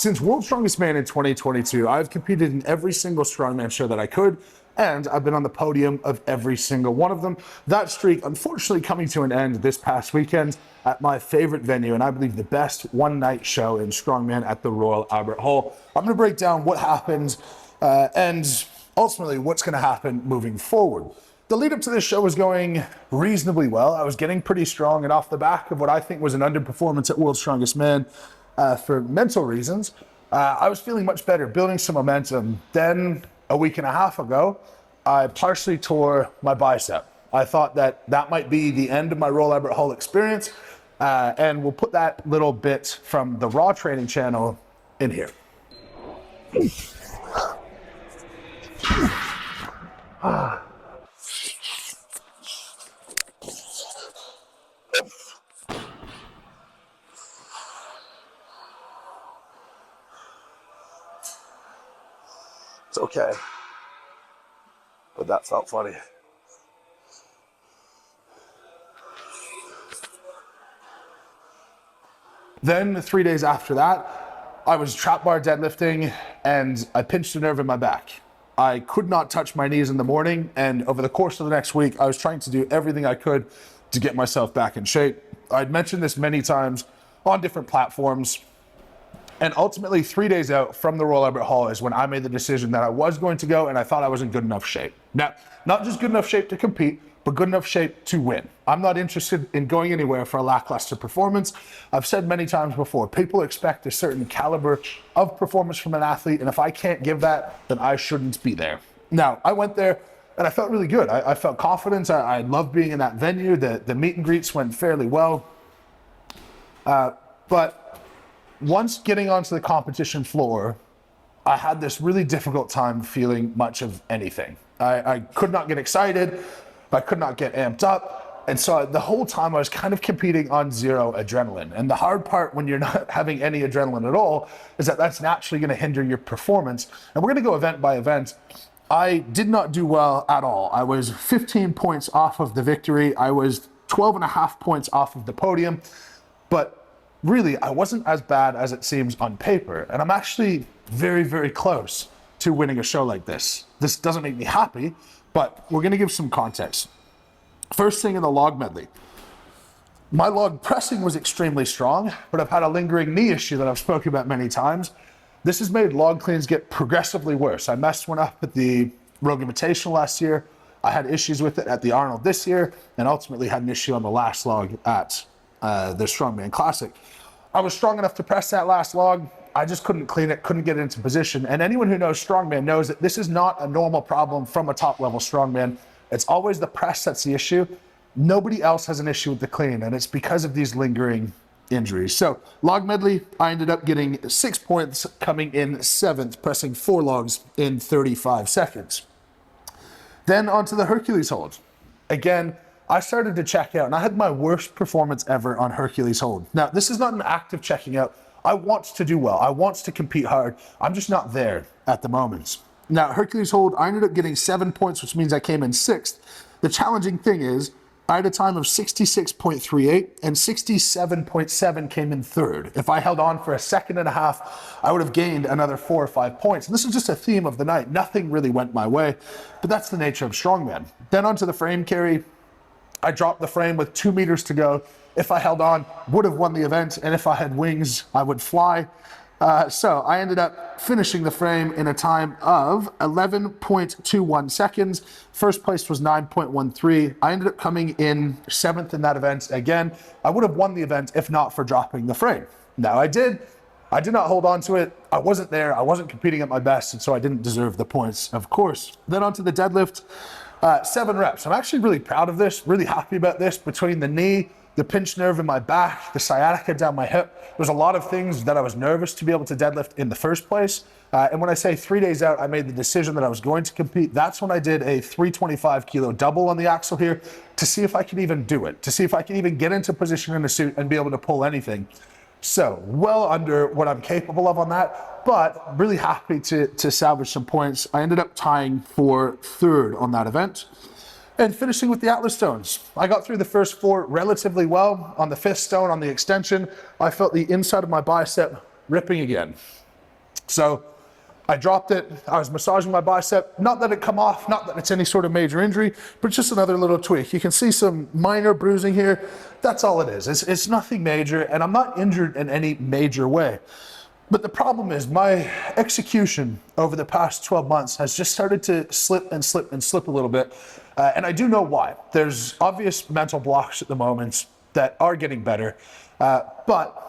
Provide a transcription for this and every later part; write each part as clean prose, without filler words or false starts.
since World's Strongest Man in 2022, I've competed in every single strongman show that I could, and I've been on the podium of every single one of them. That streak, unfortunately, coming to an end this past weekend at my favorite venue, and I believe the best one-night show in strongman at the Royal Albert Hall. I'm going to break down what happened and ultimately what's going to happen moving forward. The lead up to this show was going reasonably well. I was getting pretty strong, and off the back of what I think was an underperformance at World's Strongest Man for mental reasons, I was feeling much better, building some momentum. Then a week and a half ago, I partially tore my bicep. I thought that that might be the end of my Royal Albert Hall experience, and we'll put that little bit from the Raw training channel in here. It's okay, but that felt funny. Then 3 days after that, I was trap bar deadlifting and I pinched a nerve in my back. I could not touch my knees in the morning, and over the course of the next week, I was trying to do everything I could to get myself back in shape. I'd mentioned this many times on different platforms. And ultimately, 3 days out from the Royal Albert Hall is when I made the decision that I was going to go, and I thought I was in good enough shape. Now, not just good enough shape to compete, but good enough shape to win. I'm not interested in going anywhere for a lackluster performance. I've said many times before, people expect a certain caliber of performance from an athlete, and if I can't give that, then I shouldn't be there. Now, I went there, and I felt really good. I felt confident. I loved being in that venue. The meet and greets went fairly well. But once getting onto the competition floor, I had this really difficult time feeling much of anything. I could not get excited. I could not get amped up. And so the whole time I was kind of competing on zero adrenaline. And the hard part when you're not having any adrenaline at all is that that's naturally going to hinder your performance. And we're going to go event by event. I did not do well at all. I was 15 points off of the victory. I was 12.5 points off of the podium. But really, I wasn't as bad as it seems on paper. And I'm actually very, very close to winning a show like this. This doesn't make me happy, but we're gonna give some context. First thing in the log medley. My log pressing was extremely strong, but I've had a lingering knee issue that I've spoken about many times. This has made log cleans get progressively worse. I messed one up at the Rogue Invitational last year. I had issues with it at the Arnold this year, and ultimately had an issue on the last log at the Strongman Classic. I was strong enough to press that last log. I just couldn't clean it, couldn't get it into position. And anyone who knows strongman knows that this is not a normal problem from a top level strongman. It's always the press that's the issue. Nobody else has an issue with the clean, and it's because of these lingering injuries. So log medley, I ended up getting 6 points, coming in 7th, pressing 4 logs in 35 seconds. Then onto the Hercules Hold. Again, I started to check out, and I had my worst performance ever on Hercules Hold. Now, this is not an active checking out. I want to do well. I want to compete hard. I'm just not there at the moment. Now, Hercules Hold, I ended up getting 7 points, which means I came in 6th. The challenging thing is, I had a time of 66.38, and 67.7 came in 3rd. If I held on for a second and a half, I would have gained another 4 or 5 points. And this is just a theme of the night. Nothing really went my way, but that's the nature of strongman. Then onto the frame carry. I dropped the frame with 2 meters to go. If I held on, would have won the event, and if I had wings, I would fly. So I ended up finishing the frame in a time of 11.21 seconds. First place was 9.13. I ended up coming in 7th in that event. Again, I would have won the event if not for dropping the frame. Now I did not hold on to it. I wasn't there. I wasn't competing at my best, and so I didn't deserve the points, of course. Then onto the deadlift. 7 reps. I'm actually really proud of this, really happy about this. Between the knee, the pinched nerve in my back, the sciatica down my hip, there's a lot of things that I was nervous to be able to deadlift in the first place. And when I say 3 days out, I made the decision that I was going to compete. That's when I did a 325 kilo double on the axle here to see if I could even do it, to see if I could even get into position in the suit and be able to pull anything. So well under what I'm capable of on that, but really happy to salvage some points. I ended up tying for 3rd on that event. And finishing with the Atlas stones. I got through the first 4 relatively well. On the 5th stone, on the extension, I felt the inside of my bicep ripping again. So I dropped it, I was massaging my bicep, not that it come off, not that it's any sort of major injury, but just another little tweak. You can see some minor bruising here. That's all it is. It's nothing major, and I'm not injured in any major way. But the problem is my execution over the past 12 months has just started to slip and slip and slip a little bit. And I do know why. There's obvious mental blocks at the moment that are getting better, but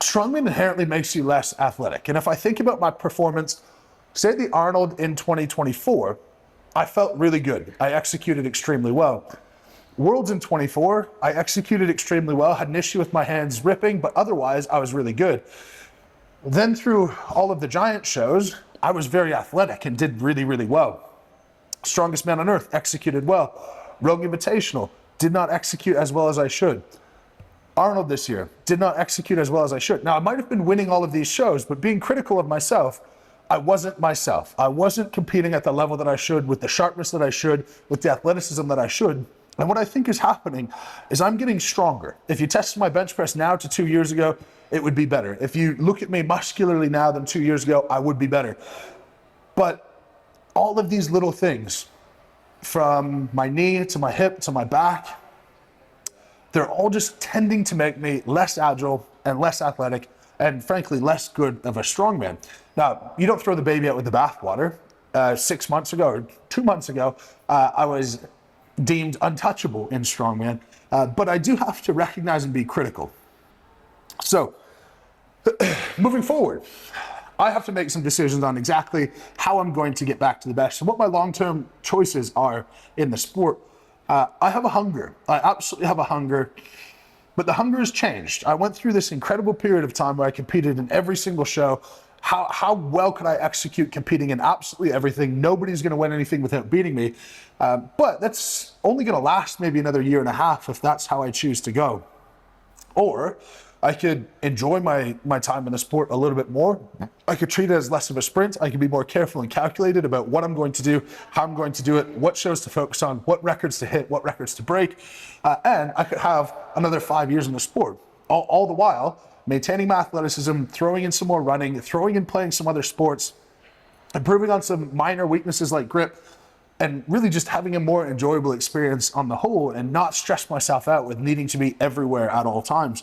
strongman inherently makes you less athletic. And if I think about my performance, say at the Arnold in 2024, I felt really good. I executed extremely well. Worlds in 24, I executed extremely well, had an issue with my hands ripping, but otherwise I was really good. Then through all of the Giant shows, I was very athletic and did really, really well. Strongest Man on Earth, executed well. Rogue Invitational, did not execute as well as I should. Arnold this year, did not execute as well as I should. Now, I might have been winning all of these shows, but being critical of myself, I wasn't myself. I wasn't competing at the level that I should, with the sharpness that I should, with the athleticism that I should. And what I think is happening is I'm getting stronger. If you tested my bench press now to 2 years ago, it would be better. If you look at me muscularly now than 2 years ago, I would be better. But all of these little things, from my knee to my hip to my back, they're all just tending to make me less agile and less athletic and frankly less good of a strongman. Now, you don't throw the baby out with the bathwater. 6 months ago or 2 months ago, I was deemed untouchable in strongman, but I do have to recognize and be critical. So moving forward, I have to make some decisions on exactly how I'm going to get back to the best and what my long-term choices are in the sport. I have a hunger. I absolutely have a hunger, but the hunger has changed. I went through this incredible period of time where I competed in every single show. How well could I execute competing in absolutely everything? Nobody's going to win anything without beating me. But that's only going to last maybe another year and a half if that's how I choose to go. Or I could enjoy my time in the sport a little bit more. I could treat it as less of a sprint. I could be more careful and calculated about what I'm going to do, how I'm going to do it, what shows to focus on, what records to hit, what records to break. And I could have another 5 years in the sport, all the while maintaining my athleticism, throwing in some more running, throwing in playing some other sports, improving on some minor weaknesses like grip, and really just having a more enjoyable experience on the whole and not stress myself out with needing to be everywhere at all times.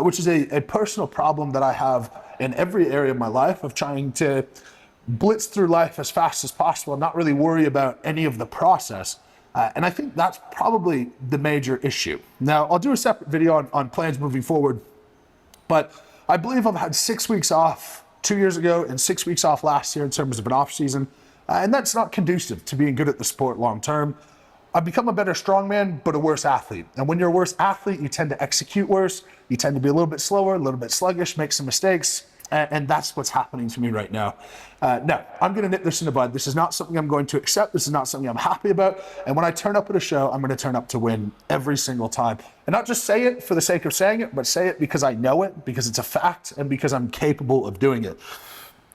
Which is a personal problem that I have in every area of my life, of trying to blitz through life as fast as possible and not really worry about any of the process. And I think that's probably the major issue. Now, I'll do a separate video on plans moving forward, but I believe I've had 6 weeks off 2 years ago and 6 weeks off last year in terms of an off season. And that's not conducive to being good at the sport long term. I've become a better strongman, but a worse athlete. And when you're a worse athlete, you tend to execute worse. You tend to be a little bit slower, a little bit sluggish, make some mistakes. And that's what's happening to me right now. Now, I'm going to nip this in the bud. This is not something I'm going to accept. This is not something I'm happy about. And when I turn up at a show, I'm going to turn up to win every single time. And not just say it for the sake of saying it, but say it because I know it, because it's a fact, and because I'm capable of doing it.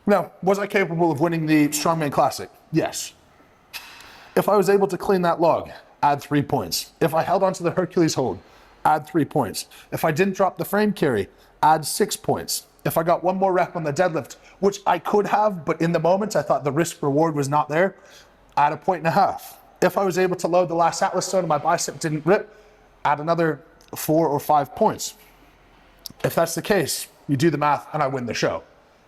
Now, was I capable of winning the Strongman Classic? Yes. If I was able to clean that log, add 3 points. If I held onto the Hercules Hold, add 3 points. If I didn't drop the frame carry, add 6 points. If I got one more rep on the deadlift, which I could have, but in the moment I thought the risk reward was not there, add 1.5 points. If I was able to load the last Atlas stone and my bicep didn't rip, add another 4 or 5 points. If that's the case, you do the math and I win the show.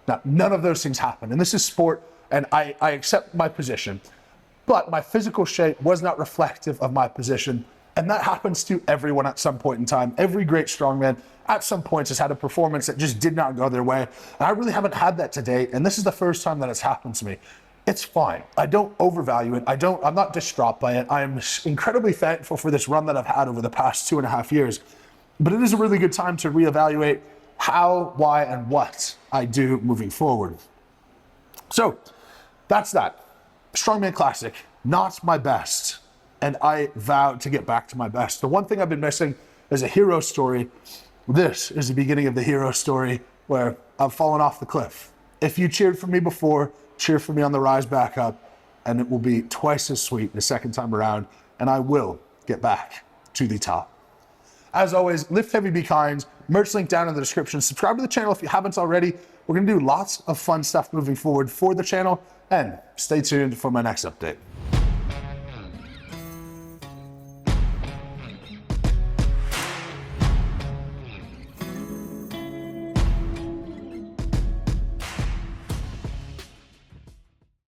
Now, none of those things happen. And this is sport, and I accept my position. But my physical shape was not reflective of my position. And that happens to everyone at some point in time. Every great strongman at some point has had a performance that just did not go their way. And I really haven't had that to date. And this is the first time that it's happened to me. It's fine. I don't overvalue it. I'm not distraught by it. I am incredibly thankful for this run that I've had over the past 2.5 years. But it is a really good time to reevaluate how, why, and what I do moving forward. So that's that. Strongman Classic, not my best, and I vow to get back to my best. The one thing I've been missing is a hero story. This is the beginning of the hero story where I've fallen off the cliff. If you cheered for me before, cheer for me on the rise back up, and it will be twice as sweet the second time around, and I will get back to the top. As always, lift heavy, be kind. Merch link down in the description. Subscribe to the channel if you haven't already. We're gonna do lots of fun stuff moving forward for the channel, and stay tuned for my next update.